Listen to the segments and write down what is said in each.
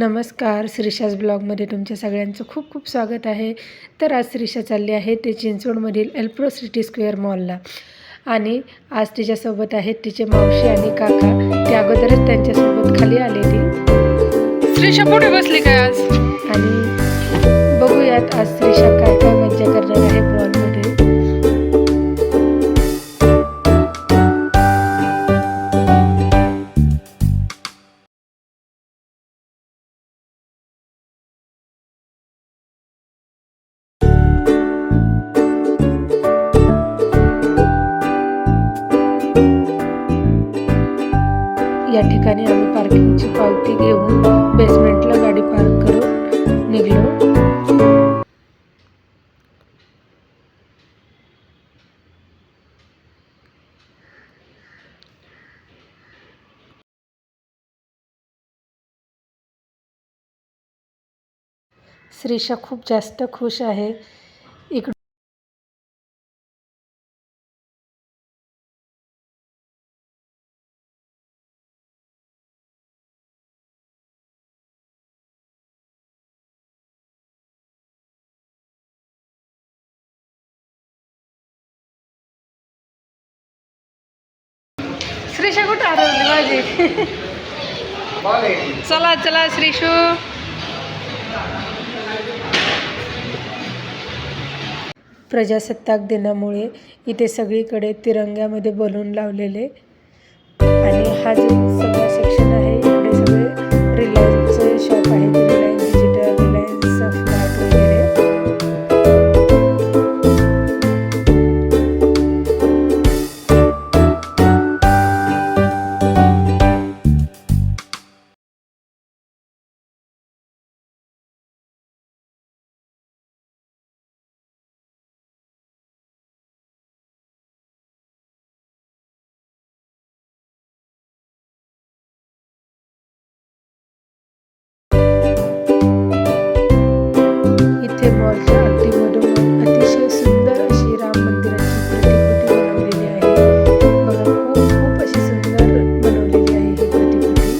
नमस्कार, श्रीषाज ब्लॉगमध्ये तुमच्या सगळ्यांचं खूप खूप स्वागत आहे. तर आज श्रीषा चालली आहे ते चिंचवडमधील एल्प्रो सिटी स्क्वेअर मॉलला आणि आज तिच्यासोबत आहेत तिचे मावशी आणि काका. ते अगोदरच त्यांच्यासोबत खाली आलेली. श्रीषा पुढे बसली काय आज? आणि बघूयात आज श्रीषा काय काय मज्जा करणार आहे मॉलमध्ये. या ठिकाणी आम्ही पार्किंगची पावती घेऊन बेसमेंटला गाडी पार्क करून निघलो. श्रीषा खूप जास्त खुश आहे. इकडे श्रीषा कुठं हरवली माझी? चला चला श्रीशू. प्रजासत्ताक दिनामुळे इथे सगळीकडे तिरंग्यामध्ये बलून लावलेले आणि हा जो सगळा सेक्शन आहे इकडे सगळे रिलायन्सचे शॉप आहेत. रिलायन्स डिजिटल, रिलायन्स स्मार्ट वगैरे. इथे मॉलच्या अगदी मधोमध अतिशय सुंदर अशी राम मंदिराची प्रतिकृती बनवलेली आहे. बघा, खूप खूप अशी सुंदर बनवलेली आहे ही प्रतिकृती.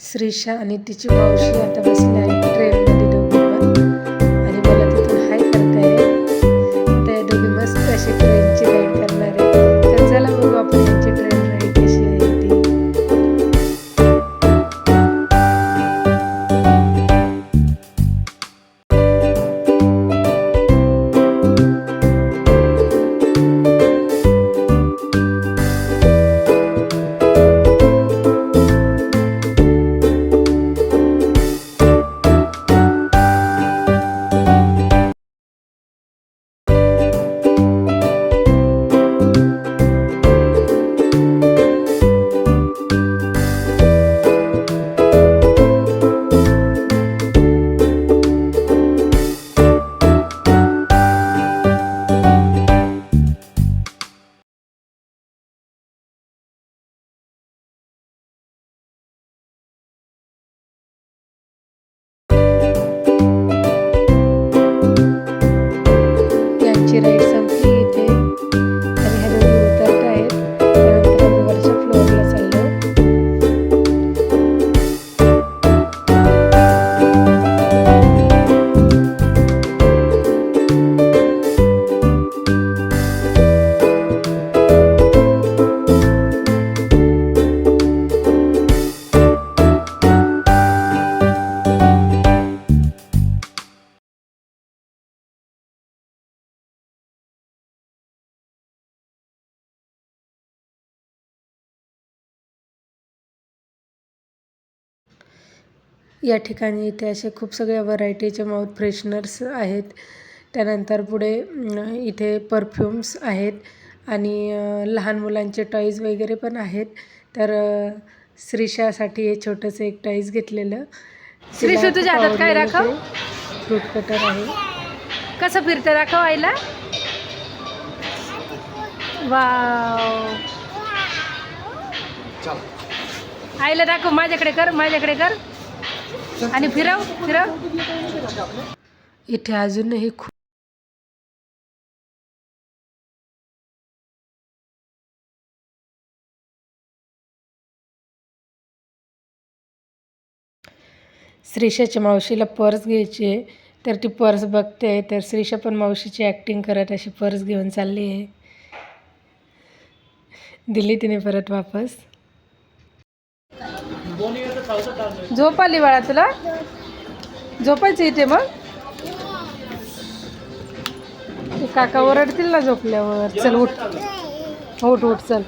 श्रीषा आणि तिची मावशी आता बसली आहे ट्रेनमध्ये दोघी पण आणि मला तिथून हाय करताय. आता या दोघी मस्त अशी ट्रेनची राईड करणार आहे. तर चला बघू आपण यांची ट्रेन राईड कशी आहे ती. यांची राईड संपली इथे आणि ह्या दोघी उतरत आहेत. त्यानंतर आम्ही वरच्या फ्लोअरला चाललो. या ठिकाणी इथे असे खूप सगळ्या व्हरायटीचे माउथ फ्रेशनर्स आहेत. त्यानंतर पुढे इथे परफ्यूम्स आहेत आणि लहान मुलांचे टॉईज वगैरे पण आहेत. तर श्रीषासाठी हे छोटंसं एक टॉईज घेतलेलं. श्रीशू, तुझ्या हातात काय दाखव? फ्रूट कटर आहे. कसं फिरतं दाखव आईला. वाव, आईला दाखव. माझ्याकडे कर, माझ्याकडे कर आणि फिरव फिरव. इथे अजूनही खूप श्रीषाच्या मावशीला पर्स घ्यायची आहे, तर ती पर्स बघते. तर श्रीषा पण मावशीची ॲक्टिंग करत अशी पर्स घेऊन चालली आहे. दिली तिने परत वापस. झोप आली बाळा तुला? झोपायचं इथे मग? ते काका ओरडतील ना झोपल्यावर. चल उठ उठ उठ, चल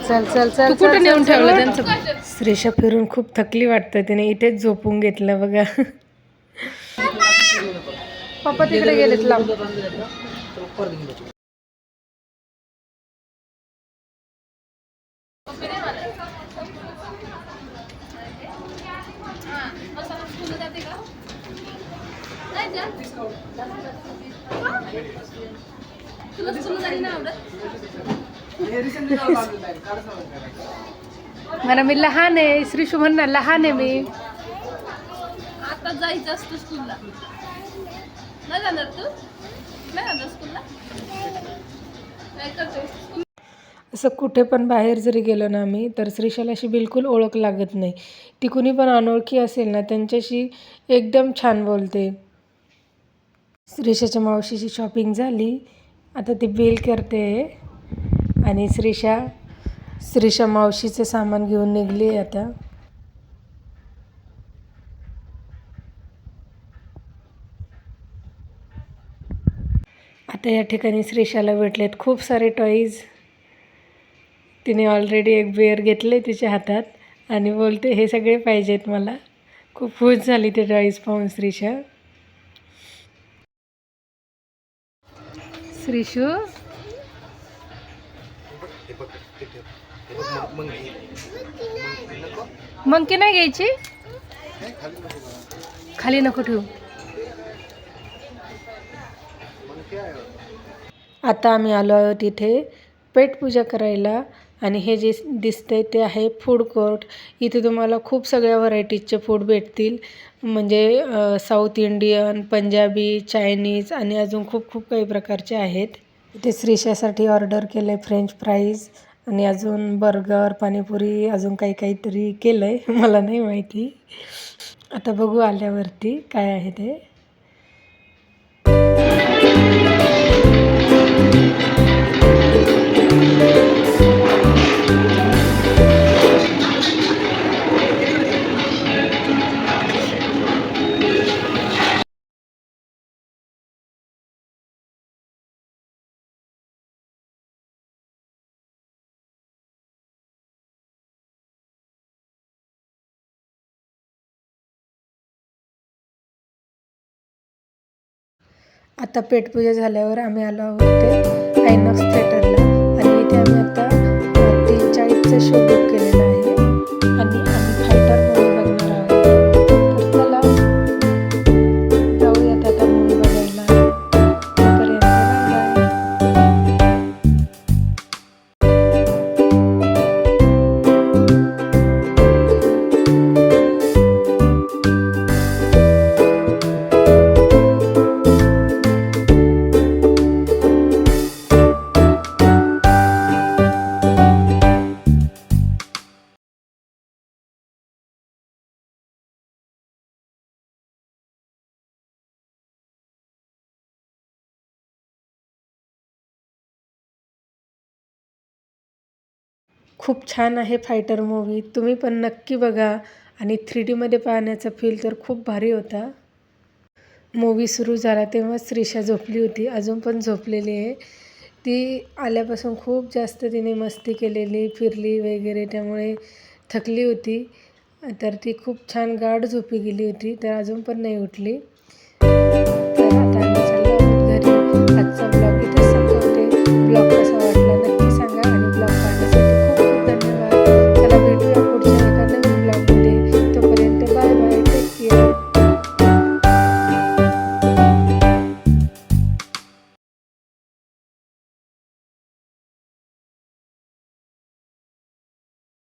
चल चल चल. कुठे नेऊन ठेवलं त्यांचं? श्रीषा फिरून खूप थकली वाटतं, तिने इथेच झोपून घेतलं बघा. पप्पा तिकडे गेलेत लांब. मला मी लहान आहे. श्रीशू म्हणणार लहान आहे मी. आता जायचं असतं स्कूलला. नाही जाणार तू? नाही जाणार स्कूलला? काय करतो? असं कुठे पण बाहेर जरी गेलो ना आम्ही, तर श्रीषाला अशी बिलकुल ओळख लागत नाही. ती कुणी पण अनोळखी असेल ना त्यांच्याशी एकदम छान बोलते. श्रीषाच्या मावशीची शॉपिंग झाली, आता ती बिल करते आणि श्रीषा मावशीचं सामान घेऊन निघली आता. आता या ठिकाणी श्रीषाला भेटलेत खूप सारे टॉईज. तिने ऑलरेडी एक बेअर घेतले तिच्या हातात आणि बोलते हे सगळे पाहिजेत मला. खूप खुश झाली ते टॉईज पाहून श्रीषा. श्रीशू, मंकी नाही घ्यायची? खाली नको ठेवू. आता आम्ही आलो आहोत इथे पेटपूजा करायला आणि हे जे दिसतंय ते आहे फूड कोर्ट. इथे तुम्हाला खूप सगळ्या व्हरायटीजचे फूड भेटतील, म्हणजे साऊथ इंडियन, पंजाबी, चायनीज आणि अजून खूप खूप काही प्रकारचे आहेत. इथे श्रीषासाठी ऑर्डर केलं आहे फ्रेंच फ्राईज आणि अजून बर्गर, पाणीपुरी, अजून काहीतरी केलं आहे, मला नाही माहिती. आता बघू आल्यावरती काय आहे ते. आता पेटपूजा झाल्यावर आम्ही आलो आहोत ते आयनॉक्स थिएटरला आणि इथे आम्ही आता 3:40चा शो बुक केलेला आहे आणि आम्ही फायटर मूवी बघणार आहोत. तर चला जाऊयात आता मूवी बघायला. तोपर्यंत बाय. खूप छान आहे फायटर मूवी, तुम्ही पण नक्की बघा आणि 3Dमध्ये पाहण्याचा फील तर खूप भारी होता. मूवी सुरू झाला तेव्हा श्रीषा झोपली होती, अजून पण झोपलेली आहे. ती आल्यापासून खूप जास्त तिने मस्ती केलेली, फिरली वगैरे, त्यामुळे थकली होती. तर ती खूप छान गाढ झोपी गेली होती, तर अजून पण नाही उठली.